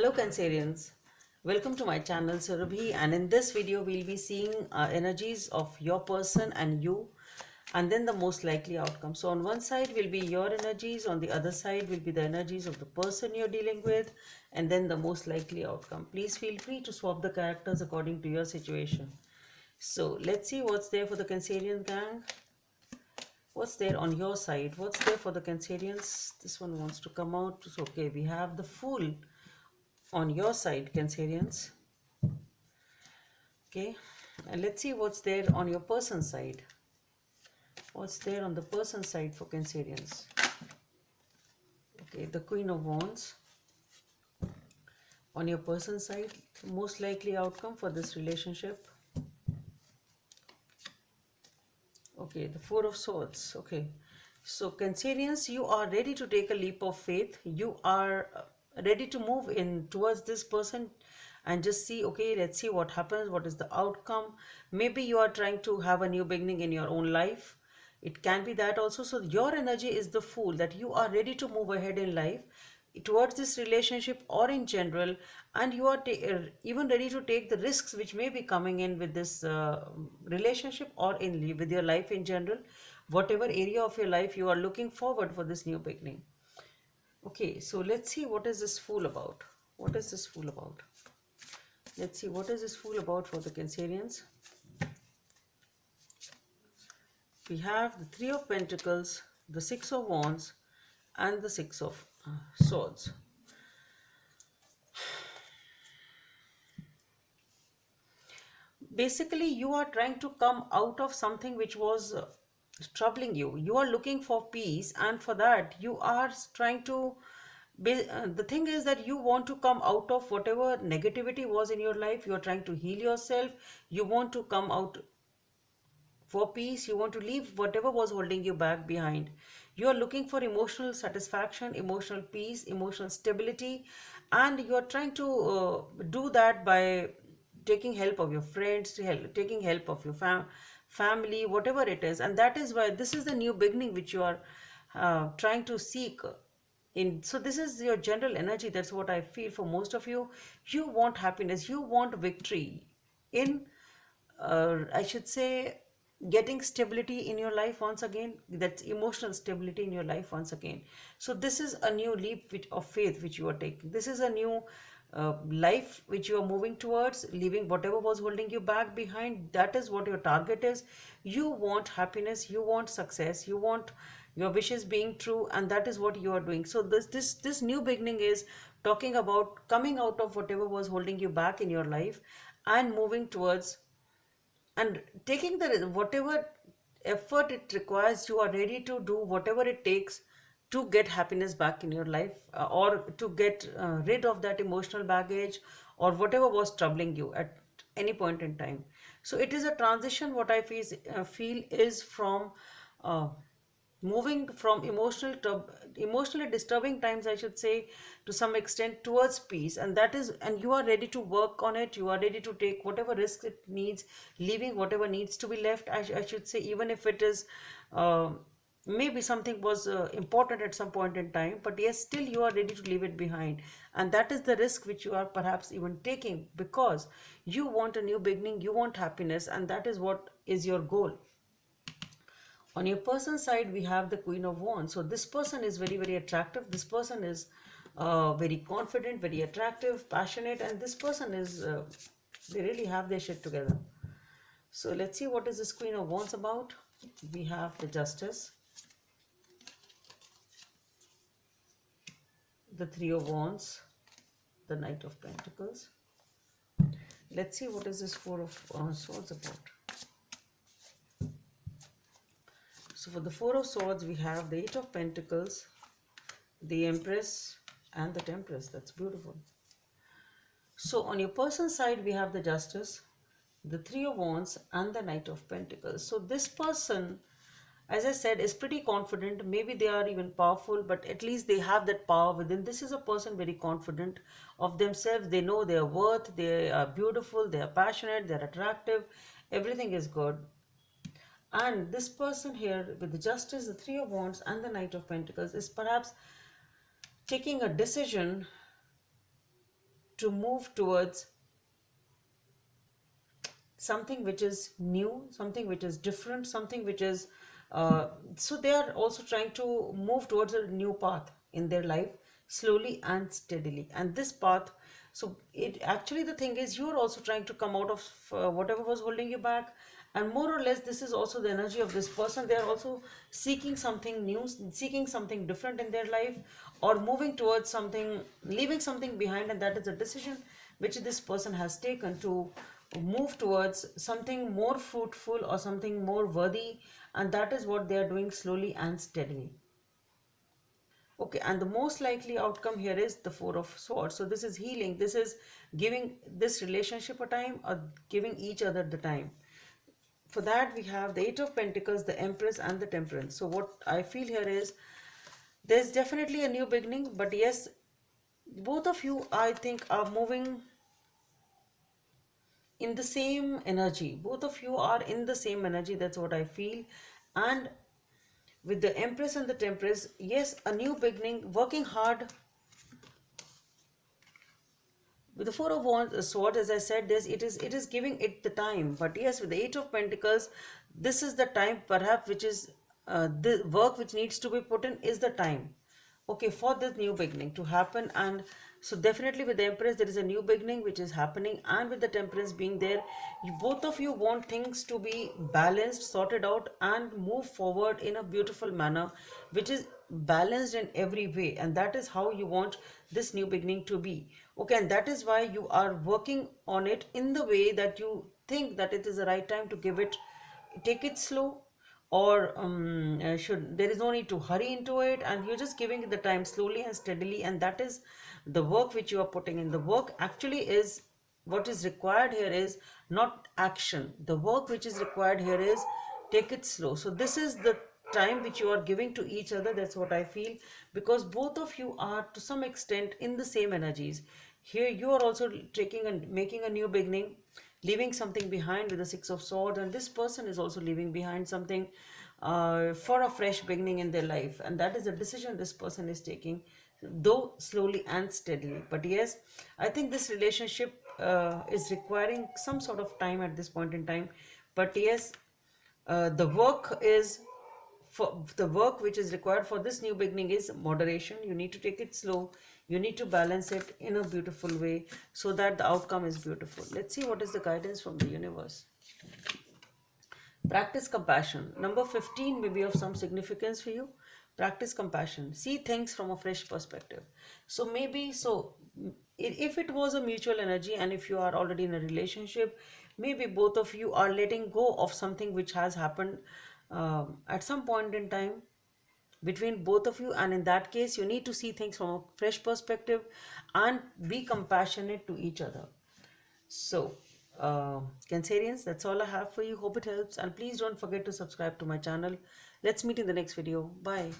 Hello Cancerians, welcome to my channel Surabhi, and in this video we'll be seeing energies of your person and you, and then the most likely outcome. So on one side will be your energies, on the other side will be the energies of the person you're dealing with, and then the most likely outcome. Please feel free to swap the characters according to your situation. So let's see what's there for the Cancerian gang. What's there on your side? What's there for the Cancerians? This one wants to come out. So, okay, we have the Fool on your side, Cancerians. Okay, and let's see what's there on your person side. What's there on the person side for Cancerians? Okay, the Queen of Wands. On your person side, most likely outcome for this relationship. Okay, the Four of Swords. Okay, so Cancerians, you are ready to take a leap of faith. You are ready to move in towards this person and just see, okay, let's see what happens, what is the outcome. Maybe you are trying to have a new beginning in your own life. It can be that also. So your energy is the Fool, that you are ready to move ahead in life towards this relationship or in general, and you are even ready to take the risks which may be coming in with this relationship or in with your life in general, whatever area of your life you are looking forward for this new beginning. Okay, so let's see what is this Fool about. What is this Fool about? Let's see what is this Fool about for the Cancerians. We have the Three of Pentacles, the Six of Wands, and the Six of Swords. Basically, you are trying to come out of something which was troubling you. You are looking for peace, and for that you are trying to the thing is that you want to come out of whatever negativity was in your life. You are trying to heal yourself. You want to come out for peace. You want to leave whatever was holding you back behind. You are looking for emotional satisfaction, emotional peace, emotional stability, and you are trying to do that by taking help of your friends, taking help of your family, whatever it is. And that is why this is the new beginning which you are trying to seek in. So this is your general energy. That's what I feel for most of you. You want happiness, you want victory in I should say, getting stability in your life once again. That's emotional stability in your life once again. So this is a new leap of faith which you are taking. This is a new life which you are moving towards, leaving whatever was holding you back behind. That is what your target is. You want happiness, you want success, you want your wishes being true, and that is what you are doing. So this new beginning is talking about coming out of whatever was holding you back in your life and moving towards and taking the whatever effort it requires. You are ready to do whatever it takes to get happiness back in your life, or to get rid of that emotional baggage or whatever was troubling you at any point in time. So it is a transition. What I feel is from uh, moving from emotionally disturbing times, I should say, to some extent towards peace. And that is, and you are ready to work on it. You are ready to take whatever risks it needs, leaving whatever needs to be left. I should say, even if it is uh, maybe something was important at some point in time, but yes, still you are ready to leave it behind. And that is the risk which you are perhaps even taking, because you want a new beginning, you want happiness, and that is what is your goal. On your person side, we have the Queen of Wands. So this person is very, very attractive. This person is very confident, very attractive, passionate, and this person is, they really have their shit together. So let's see what is this Queen of Wands about. We have the Justice, the Three of Wands, the Knight of Pentacles. Let's see what is this Four of Swords about. So for the Four of Swords, we have the Eight of Pentacles, the Empress, and the Temperance. That's beautiful. So on your person side, we have the Justice, the Three of Wands, and the Knight of Pentacles. So this person, as I said, is pretty confident. Maybe they are even powerful, but at least they have that power within. This is a person very confident of themselves. They know their worth. They are beautiful. They are passionate. They are attractive. Everything is good. And this person here with the Justice, the Three of Wands, and the Knight of Pentacles is perhaps taking a decision to move towards something which is new, something which is different, something which is so they are also trying to move towards a new path in their life slowly and steadily. And this path, so it actually, the thing is, you are also trying to come out of whatever was holding you back. And more or less, this is also the energy of this person. They are also seeking something new, seeking something different in their life, or moving towards something, leaving something behind. And that is a decision which this person has taken to move towards something more fruitful or something more worthy. And that is what they are doing slowly and steadily. Okay, and the most likely outcome here is the Four of Swords. So this is healing. This is giving this relationship a time, or giving each other the time. For that, we have the Eight of Pentacles, the Empress, and the Temperance. So what I feel here is there's definitely a new beginning, but yes, both of you, I think, are moving in the same energy. Both of you are in the same energy. That's what I feel. And with the Empress and the Temperance, yes, a new beginning, working hard. With the Four of Wands, Swords, as I said, this it is giving it the time. But yes, with the Eight of Pentacles, this is the time perhaps which is the work which needs to be put in is the time. Okay, for this new beginning to happen. And so definitely with the Empress, there is a new beginning which is happening, and with the Temperance being there, both of you want things to be balanced, sorted out, and move forward in a beautiful manner, which is balanced in every way. And that is how you want this new beginning to be. Okay, and that is why you are working on it in the way that you think that it is the right time to give it, take it slow, or should, there is no need to hurry into it, and you're just giving it the time slowly and steadily. And that is the work which you are putting in. The work actually is what is required here is not action. The work which is required here is take it slow. So this is the time which you are giving to each other. That's what I feel, because both of you are to some extent in the same energies. Here you are also taking and making a new beginning, leaving something behind with the Six of Swords, and this person is also leaving behind something for a fresh beginning in their life. And that is a decision this person is taking, though slowly and steadily. But yes, I think this relationship is requiring some sort of time at this point in time. But yes, the work is, for the work which is required for this new beginning is moderation. You need to take it slow, you need to balance it in a beautiful way, so that the outcome is beautiful. Let's see what is the guidance from the universe. Practice compassion. Number 15 may be of some significance for you. Practice compassion. See things from a fresh perspective. So maybe, so if it was a mutual energy, and if you are already in a relationship, maybe both of you are letting go of something which has happened at some point in time between both of you. And in that case, you need to see things from a fresh perspective and be compassionate to each other. So, Cancerians, that's all I have for you. Hope it helps. And please don't forget to subscribe to my channel. Let's meet in the next video. Bye.